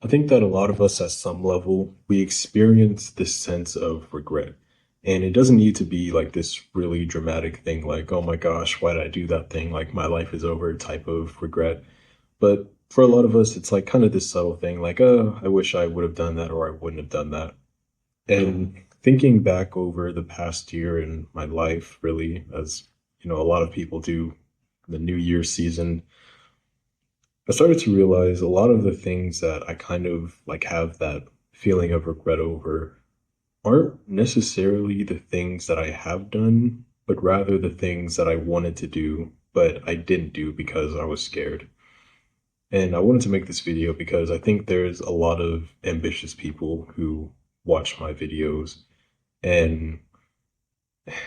I think that a lot of us at some level, we experience this sense of regret. And it doesn't need to be like this really dramatic thing like, oh my gosh, why did I do that thing? Like my life is over type of regret. But for a lot of us, it's like kind of this subtle thing like, oh, I wish I would have done that or I wouldn't have done that. And thinking back over the past year in my life, really, as a lot of people do, the New Year season, I started to realize a lot of the things that I kind of like have that feeling of regret over aren't necessarily the things that I have done, but rather the things that I wanted to do, but I didn't do because I was scared. And I wanted to make this video because I think there's a lot of ambitious people who watch my videos and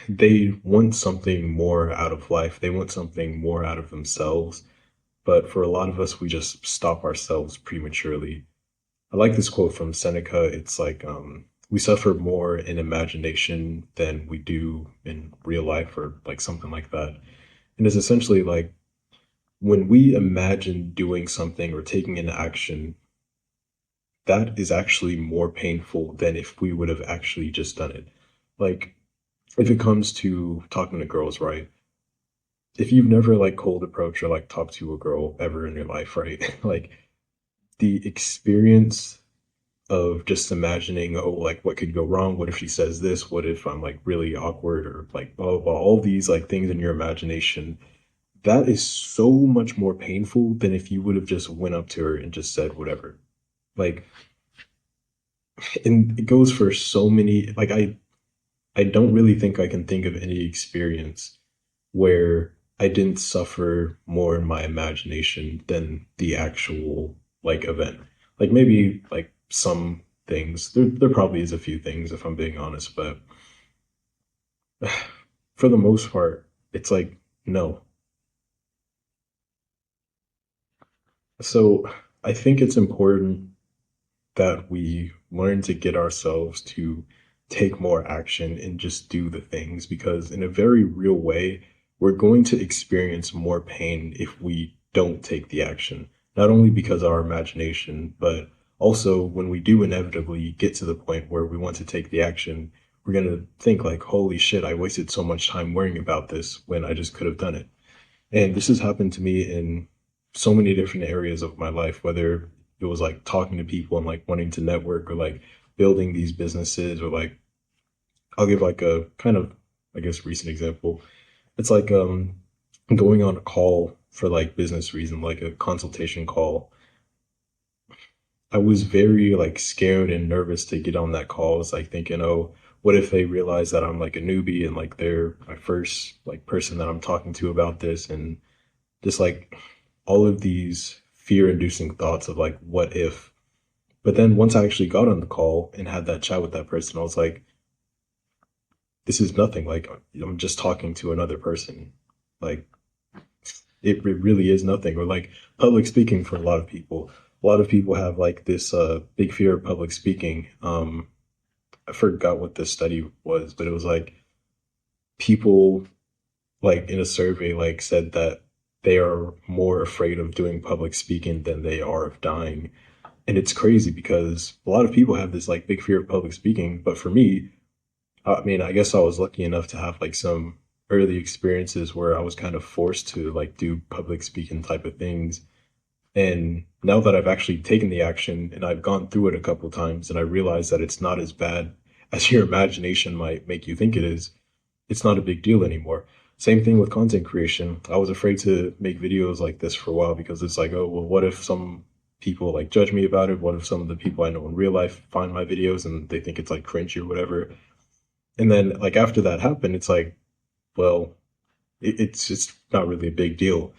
they want something more out of life. They want something more out of themselves. But for a lot of us, we just stop ourselves prematurely. I like this quote from Seneca. It's like, we suffer more in imagination than we do in real life, or like something like that. And it's essentially like when we imagine doing something or taking an action, that is actually more painful than if we would have actually just done it. Like, if it comes to talking to girls, right? If you've never like cold approach or like talked to a girl ever in your life, right? Like the experience of just imagining, oh, like what could go wrong? What if she says this? What if I'm like really awkward or like blah, blah, blah, all these like things in your imagination. That is so much more painful than if you would have just went up to her and just said whatever. Like, and it goes for so many, like I don't really think I can think of any experience where I didn't suffer more in my imagination than the actual like event. Like maybe like some things. There probably is a few things if I'm being honest, but for the most part, it's like no. So I think it's important that we learn to get ourselves to take more action and just do the things because in a very real way, we're going to experience more pain if we don't take the action. Not only because of our imagination, but also when we do inevitably get to the point where we want to take the action, we're going to think like, holy shit, I wasted so much time worrying about this when I just could have done it. And this has happened to me in so many different areas of my life, whether it was like talking to people and like wanting to network or like building these businesses or like I'll give like a kind of I guess recent example. It's like going on a call for like business reason, like a consultation call. I was very like scared and nervous to get on that call. I was like thinking, oh, what if they realize that I'm like a newbie and like they're my first like person that I'm talking to about this and just like all of these fear-inducing thoughts of like, what if? But then once I actually got on the call and had that chat with that person, I was like, this is nothing. Like I'm just talking to another person. Like it really is nothing. Or like public speaking for a lot of people. A lot of people have like this big fear of public speaking. I forgot what this study was, but it was like people like in a survey like said that they are more afraid of doing public speaking than they are of dying. And it's crazy because a lot of people have this like big fear of public speaking, but for me, I mean, I guess I was lucky enough to have like some early experiences where I was kind of forced to like do public speaking type of things. And now that I've actually taken the action and I've gone through it a couple times and I realize that it's not as bad as your imagination might make you think it is, it's not a big deal anymore. Same thing with content creation. I was afraid to make videos like this for a while because it's like, oh, well, what if some people like judge me about it? What if some of the people I know in real life find my videos and they think it's like cringy or whatever? And then like after that happened, it's like, well, it's just not really a big deal.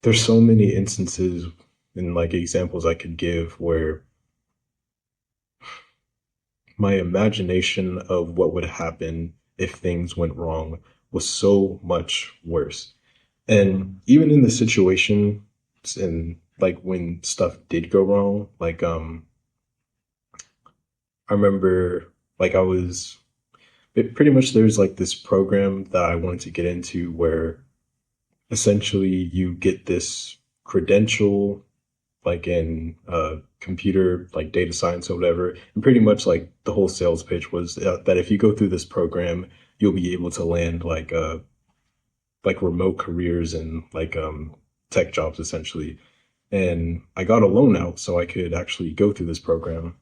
There's so many instances and like examples I could give where my imagination of what would happen if things went wrong was so much worse. And even in the situation and like when stuff did go wrong, like I remember like I was pretty much there's like this program that I wanted to get into where essentially you get this credential like in computer, like data science or whatever. And pretty much like the whole sales pitch was that if you go through this program, you'll be able to land like remote careers and like tech jobs essentially. And I got a loan out so I could actually go through this program.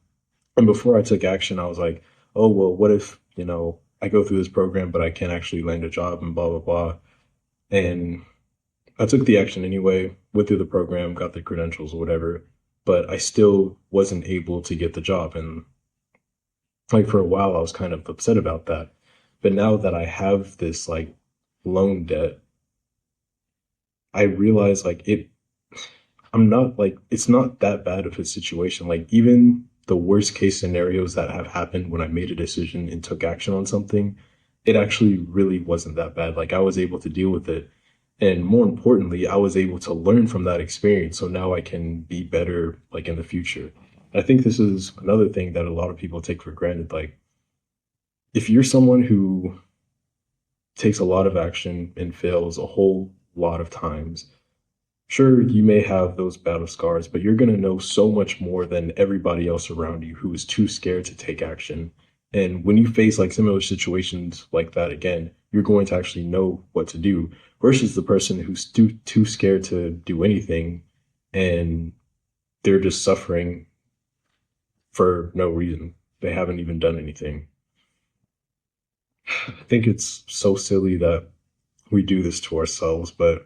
And before I took action, I was like, oh, well, what if, I go through this program, but I can't actually land a job and blah, blah, blah. And I took the action anyway, went through the program, got the credentials or whatever, but I still wasn't able to get the job. And like for a while, I was kind of upset about that. But now that I have this like loan debt, I realize like I'm not like, it's not that bad of a situation. Like, even the worst case scenarios that have happened when I made a decision and took action on something, it actually really wasn't that bad. Like, I was able to deal with it. And more importantly, I was able to learn from that experience. So now I can be better, like in the future. I think this is another thing that a lot of people take for granted. Like, if you're someone who takes a lot of action and fails a whole lot of times, sure, you may have those battle scars, but you're going to know so much more than everybody else around you who is too scared to take action. And when you face like similar situations like that again, you're going to actually know what to do versus the person who's too scared to do anything and they're just suffering for no reason. They haven't even done anything. I think it's so silly that we do this to ourselves, but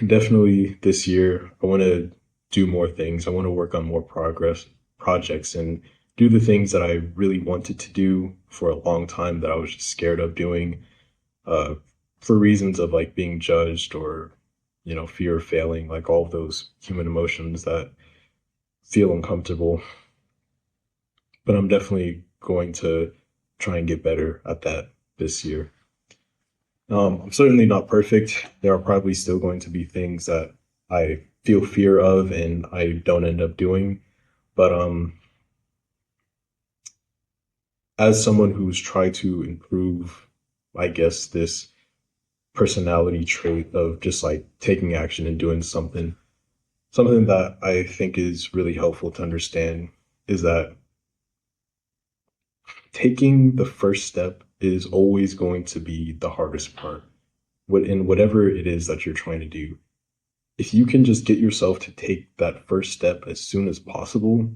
definitely this year, I want to do more things. I want to work on more progress projects and do the things that I really wanted to do for a long time that I was just scared of doing, uh, for reasons of like being judged or, fear of failing, like all of those human emotions that feel uncomfortable. But I'm definitely going to try and get better at that this year. I'm certainly not perfect. There are probably still going to be things that I feel fear of and I don't end up doing. But as someone who's tried to improve, I guess, this personality trait of just like taking action and doing something that I think is really helpful to understand is that taking the first step is always going to be the hardest part. In whatever it is that you're trying to do, if you can just get yourself to take that first step as soon as possible,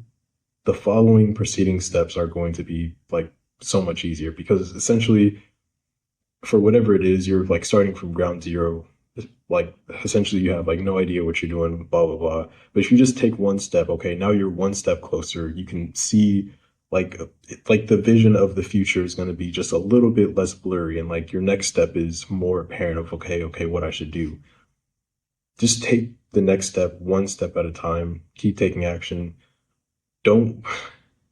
the following preceding steps are going to be like so much easier because essentially, for whatever it is, you're like starting from ground zero. Like, essentially, you have like no idea what you're doing, blah, blah, blah. But if you just take one step, okay, now you're one step closer. You can see like like the vision of the future is going to be just a little bit less blurry, and like your next step is more apparent of okay, what I should do. Just take the next step one step at a time. Keep taking action. Don't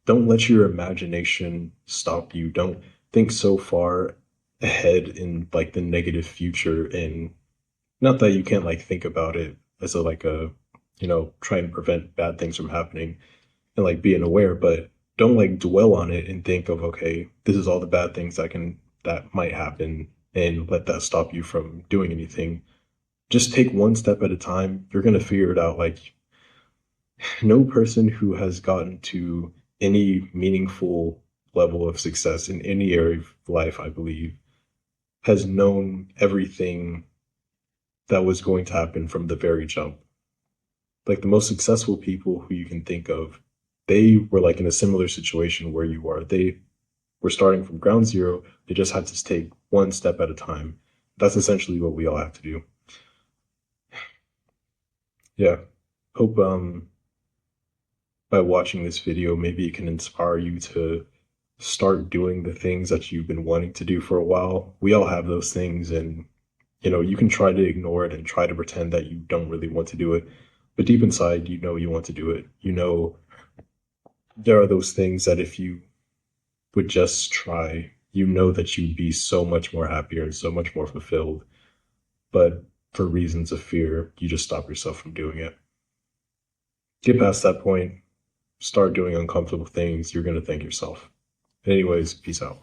don't let your imagination stop you. Don't think so far ahead in like the negative future. And not that you can't like think about it as a like a try and prevent bad things from happening and like being aware, but don't like dwell on it and think of okay, this is all the bad things that might happen and let that stop you from doing anything. Just take one step at a time. You're going to figure it out. Like, no person who has gotten to any meaningful level of success in any area of life, I believe, has known everything that was going to happen from the very jump. Like, the most successful people who you can think of, they were like in a similar situation where you are. They were starting from ground zero. They just had to take one step at a time. That's essentially what we all have to do. Yeah. Hope by watching this video, maybe it can inspire you to start doing the things that you've been wanting to do for a while. We all have those things, and you can try to ignore it and try to pretend that you don't really want to do it. But deep inside, you know you want to do it. There are those things that if you would just try, that you'd be so much more happier and so much more fulfilled. But for reasons of fear, you just stop yourself from doing it. Get past that point, start doing uncomfortable things. You're going to thank yourself. Anyways, peace out.